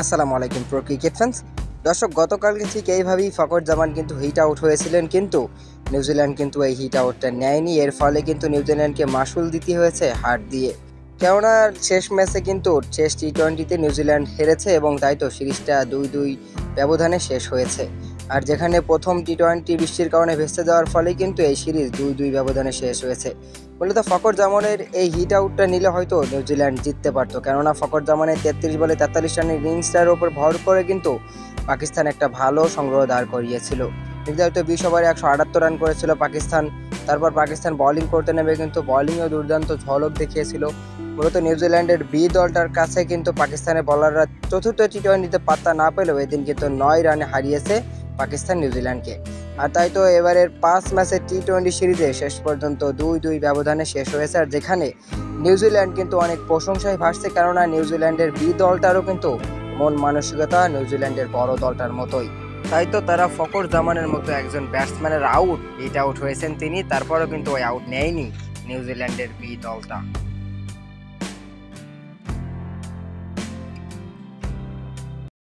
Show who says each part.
Speaker 1: আসসালামু আলাইকুম pro cricket fans. দর্শক, গতকালকে ঠিক এইভাবেই ফকর জামান কিন্তু হিট আউট হয়েছিলেন, কিন্তু নিউজিল্যান্ড কিন্তু এই হিট আউটটা নেয়নি। এর ফলে কিন্তু নিউজিল্যান্ডকে মাসুল দিতে হয়েছে হার দিয়ে। কেননা শেষ ম্যাচে কিন্তু শেষ টি-20তে নিউজিল্যান্ড হেরেছে এবং তাই তো সিরিজটা 2-2 ব্যবধানে শেষ হয়েছে। আর যেখানে প্রথম টি-20 বৃষ্টির কারণে ভেস্তে যাওয়ার ফলেই কিন্তু এই সিরিজ 2-2 ব্যবধানে শেষ হয়েছে। মূলত ফকর জামানের এই হিট আউটটা নিলে হয়তো নিউজিল্যান্ড জিততে পারতো, কেননা ফকর জামানের 33 বলে 43 রানের ইনিংসটার ওপর ভর করে কিন্তু পাকিস্তান একটা ভালো সংগ্রহ দাঁড় করিয়েছিল। নির্ধারিত 20 ওভারে 178 রান করেছিল পাকিস্তান। তারপর পাকিস্তান বোলিং করতে নেমে কিন্তু বোলিংয়েও দুর্দান্ত ঝলক দেখিয়েছিল। মূলত নিউজিল্যান্ডের বি দলটার কাছে কিন্তু পাকিস্তানের বোলাররা চতুর্থ টি-20তে পাত্তা না পেলেও এদিন কিন্তু 9 রানে হারিয়েছে পাকিস্তান নিউজিল্যান্ডকে। আর তাই তো এবারের 5 ম্যাচের টি-20 সিরিজে শেষ পর্যন্ত 2-2 ব্যবধানে শেষ হয়েছে। আর যেখানে নিউজিল্যান্ড কিন্তু অনেক প্রশংসায় ভাসছে, কেননা নিউজিল্যান্ডের বি দলটারও কিন্তু মন মানসিকতা নিউজিল্যান্ডের বড় দলটার মতোই। তাই তো তারা ফকর জামানের মতো একজন ব্যাটসম্যানের হিট আউট হয়েছেন তিনি, তারপরেও কিন্তু ওই আউট নেয়নি নিউজিল্যান্ডের বি দলটা।